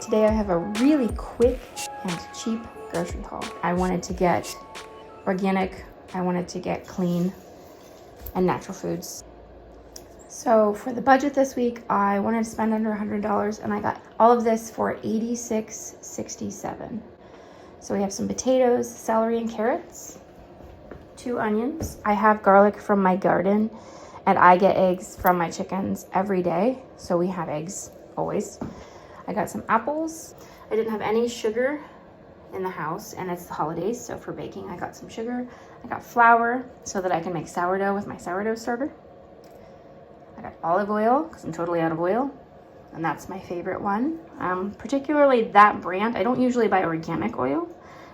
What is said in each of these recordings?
today I have a really quick and cheap grocery haul. I wanted to get organic, I wanted to get clean and natural foods. So for the budget this week, I wanted to spend under $100 and I got all of this for $86.67. So we have some potatoes, celery and carrots, 2 onions. I have garlic from my garden and I get eggs from my chickens every day. So we have eggs always. I got some apples. I didn't have any sugar in the house and it's the holidays. So for baking, I got some sugar. I got flour so that I can make sourdough with my sourdough starter. I got olive oil because I'm totally out of oil. And that's my favorite one. Particularly that brand. I don't usually buy organic oil,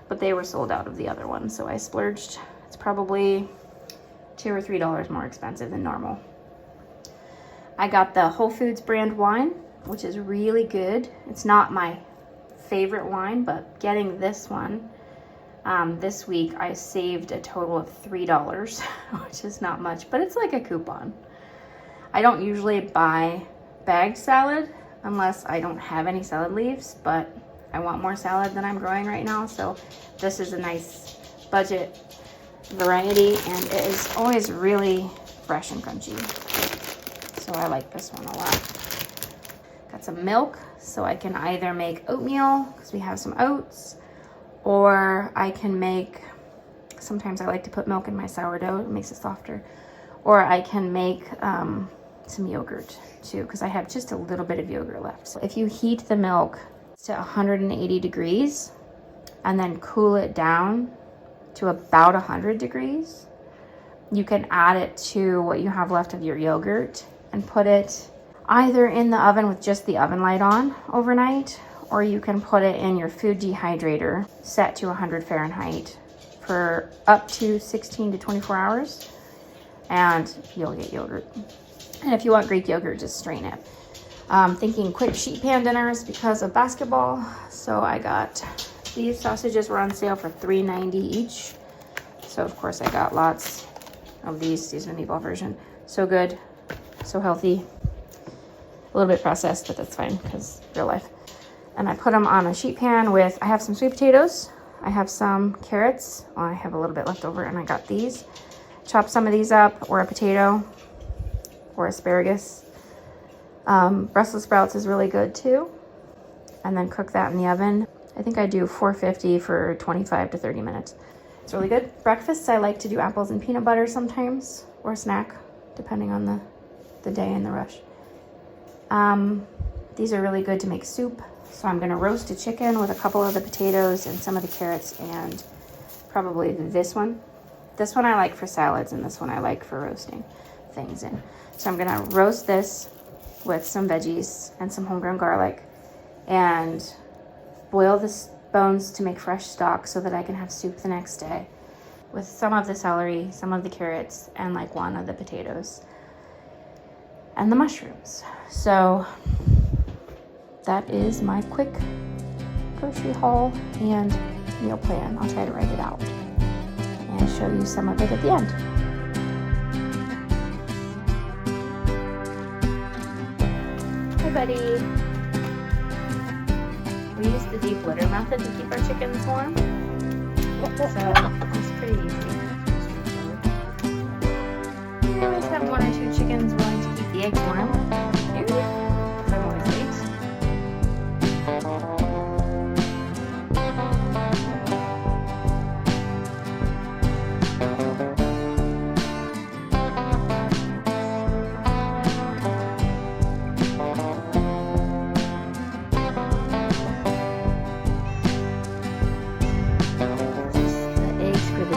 but they were sold out of the other one. So I splurged. It's probably $2 or $3 more expensive than normal. I got the Whole Foods brand wine, which is really good. It's not my favorite wine, but getting this one this week, I saved a total of $3, which is not much, but it's like a coupon. I don't usually buy bagged salad unless I don't have any salad leaves, but I want more salad than I'm growing right now, so this is a nice budget variety, and it is always really fresh and crunchy. So I like this one a lot. Got some milk, so I can either make oatmeal, because we have some oats, or I can make, sometimes I like to put milk in my sourdough, it makes it softer, or I can make some yogurt too, because I have just a little bit of yogurt left. So if you heat the milk to 180 degrees and then cool it down to about 100 degrees, you can add it to what you have left of your yogurt and put it either in the oven with just the oven light on overnight, or you can put it in your food dehydrator set to 100 Fahrenheit for up to 16 to 24 hours, and you'll get yogurt. And if you want Greek yogurt, just strain it. Thinking quick sheet pan dinners because of basketball. So I got these sausages were on sale for $3.90 each. So of course I got lots of these. These are the meatball version. So good, so healthy. A little bit processed, but that's fine because real life. And I put them on a sheet pan with, I have some sweet potatoes. I have some carrots. Well, I have a little bit left over and I got these. Chop some of these up, or a potato, or asparagus. Brussels sprouts is really good too. And then cook that in the oven. I think I do 450 for 25 to 30 minutes. It's really good. Breakfasts, I like to do apples and peanut butter sometimes, or a snack, depending on the day and the rush. These are really good to make soup. So I'm gonna roast a chicken with a couple of the potatoes and some of the carrots and probably this one. This one I like for salads and this one I like for roasting things in. So I'm gonna roast this with some veggies and some homegrown garlic and boil the bones to make fresh stock so that I can have soup the next day with some of the celery, some of the carrots, and like one of the potatoes and the mushrooms. So that is my quick grocery haul and meal plan. I'll try to write it out and show you some of it at the end. Hi, buddy. We use the deep litter method to keep our chickens warm. So it's pretty easy. We always have 1 or 2 chickens willing to keep the eggs warm. Here, I'm always late.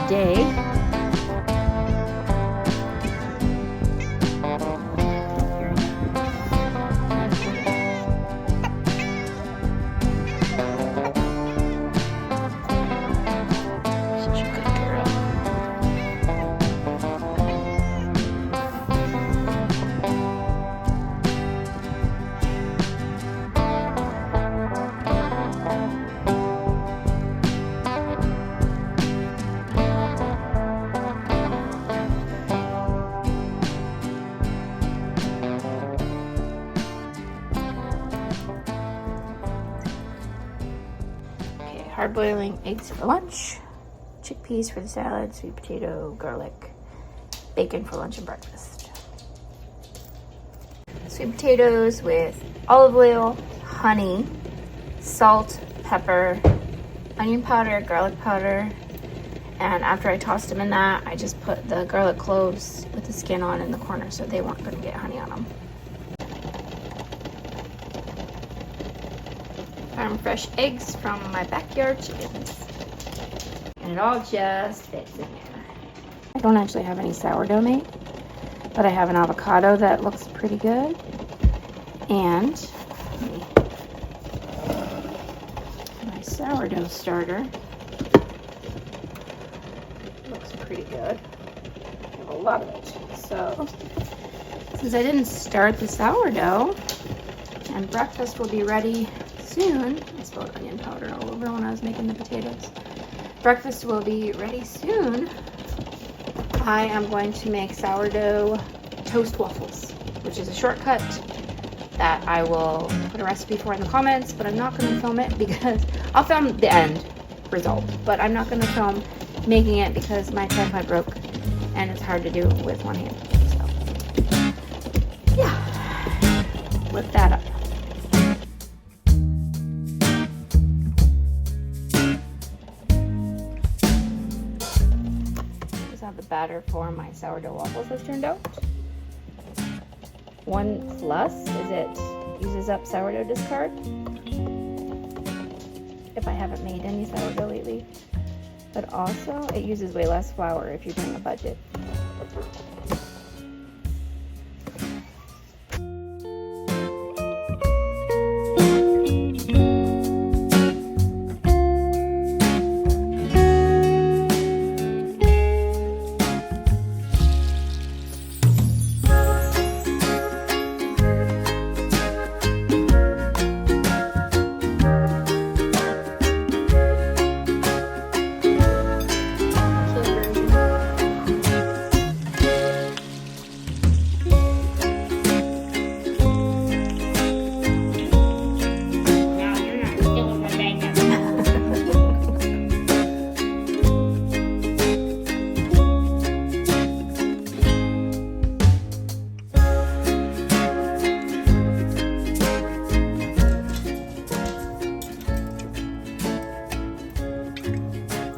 Day. hard boiling eggs for lunch, chickpeas for the salad, sweet potato, garlic, bacon for lunch and breakfast. Sweet potatoes with olive oil, honey, salt, pepper, onion powder, garlic powder, and after I tossed them in that, I just put the garlic cloves with the skin on in the corner so they weren't going to get honey on them. Farm fresh eggs from my backyard chickens. And it all just fits in there. I don't actually have any sourdough made, but I have an avocado that looks pretty good. And my sourdough starter looks pretty good. I have a lot of it. So, since I didn't start the sourdough, and breakfast will be ready soon. I spilled onion powder all over when I was making the potatoes. Breakfast will be ready soon. I am going to make sourdough toast waffles, which is a shortcut that I will put a recipe for in the comments, but I'm not going to film it because I'll film the end result, but I'm not going to film making it because my tripod broke and it's hard to do with one hand. So, yeah, lift that up. The batter for my sourdough waffles has turned out. One plus is it uses up sourdough discard if I haven't made any sourdough lately, but also it uses way less flour if you're doing a budget.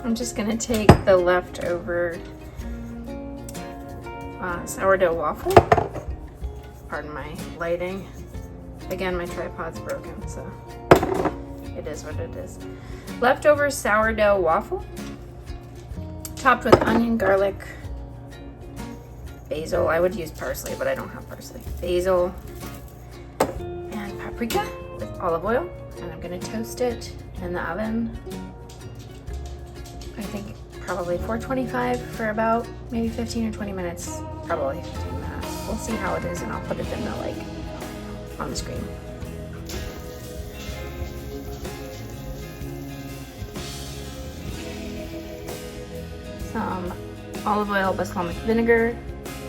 I'm just gonna take the leftover sourdough waffle. Pardon my lighting. Again, my tripod's broken, so it is what it is. Leftover sourdough waffle, topped with onion, garlic, basil. I would use parsley, but I don't have parsley. Basil and paprika with olive oil, and I'm gonna toast it in the oven. I think probably 425 for about maybe 15 or 20 minutes, probably 15 minutes. We'll see how it is, and I'll put it in the on the screen. Some olive oil, balsamic vinegar,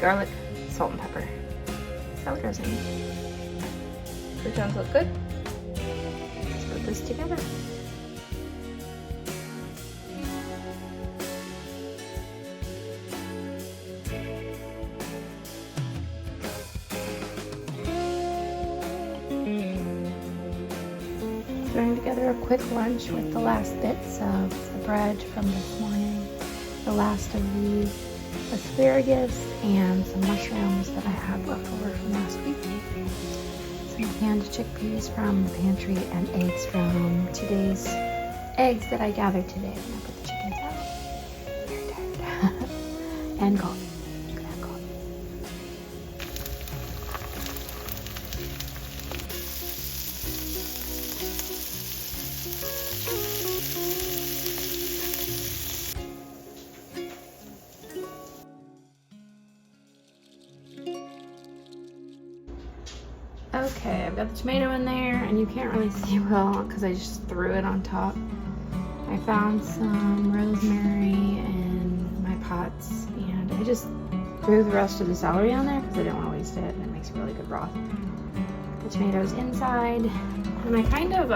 garlic, salt and pepper. Sourdough's in. Croutons look good. Let's put this together. Throwing together a quick lunch with the last bits of the bread from this morning, the last of the asparagus, and some mushrooms that I had left over from last week, some canned chickpeas from the pantry, and eggs from today's eggs that I gathered today when I put the chickens out. Very tired. And coffee. Okay, I've got the tomato in there, and you can't really see well because I just threw it on top. I found some rosemary in my pots, and I just threw the rest of the celery on there because I didn't want to waste it, and it makes a really good broth. The tomatoes inside, and I kind of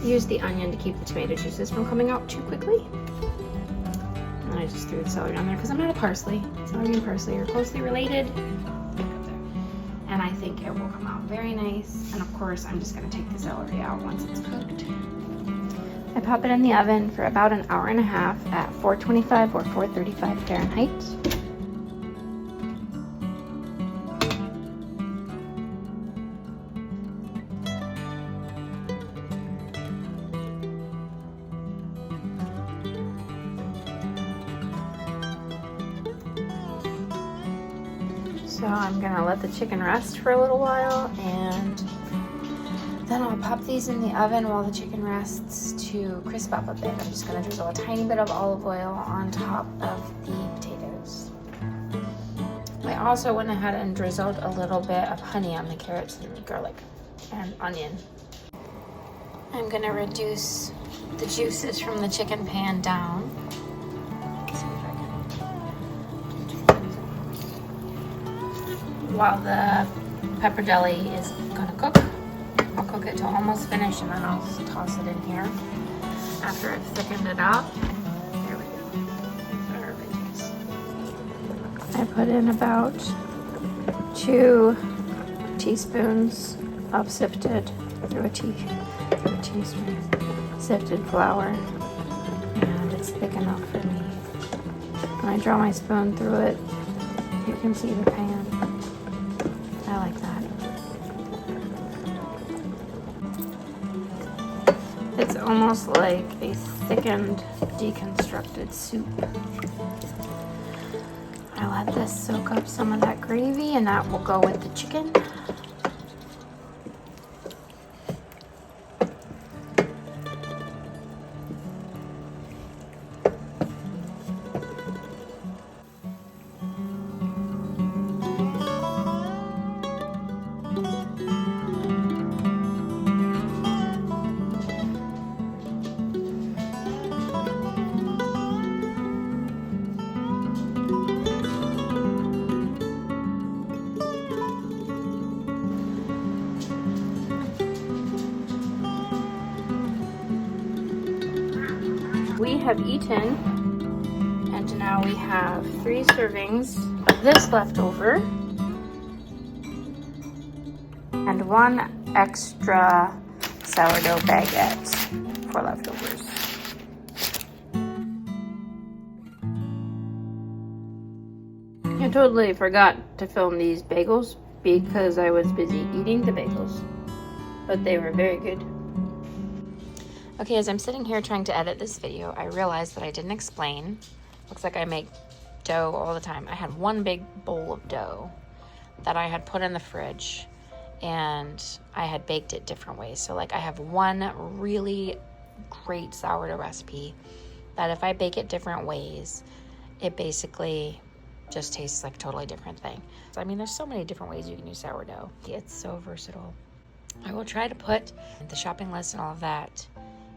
use the onion to keep the tomato juices from coming out too quickly. And I just threw the celery on there because I'm not a parsley. Celery and parsley are closely related. And I think it will come out very nice. And of course, I'm just gonna take the celery out once it's cooked. I pop it in the oven for about an hour and a half at 425 or 435 Fahrenheit. So I'm gonna let the chicken rest for a little while, and then I'll pop these in the oven while the chicken rests to crisp up a bit. I'm just gonna drizzle a tiny bit of olive oil on top of the potatoes. I also went ahead and drizzled a little bit of honey on the carrots and garlic and onion. I'm gonna reduce the juices from the chicken pan down. While the pepper jelly is gonna cook, I'll cook it till almost finished, and then I'll toss it in here after I've thickened it up. There we go. I put in about 2 teaspoons of sifted sifted flour, and it's thick enough for me. When I draw my spoon through it, you can see the pan. I like that. It's almost like a thickened, deconstructed soup. I let this soak up some of that gravy, and that will go with the chicken. We have eaten, and now we have 3 servings of this left over and 1 extra sourdough baguette for leftovers. I totally forgot to film these bagels because I was busy eating the bagels, but they were very good. Okay, as I'm sitting here trying to edit this video, I realized that I didn't explain. Looks like I make dough all the time. I had 1 big bowl of dough that I had put in the fridge, and I had baked it different ways. So like I have 1 really great sourdough recipe that if I bake it different ways, it basically just tastes like a totally different thing. So, I mean, there's so many different ways you can use sourdough. It's so versatile. I will try to put the shopping list and all of that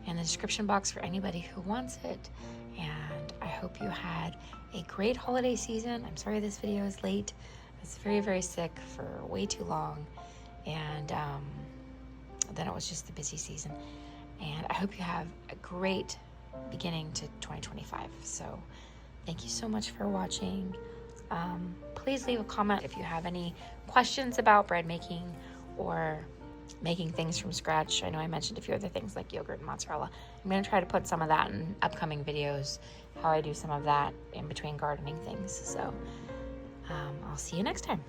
in the description box for anybody who wants it. And I hope you had a great holiday season. I'm sorry this video is late. I was very, very sick for way too long. And then it was just the busy season. And I hope you have a great beginning to 2025. So thank you so much for watching. Please leave a comment if you have any questions about bread making or making things from scratch. I know I mentioned a few other things like yogurt and mozzarella. I'm going to try to put some of that in upcoming videos, how I do some of that in between gardening things. So I'll see you next time.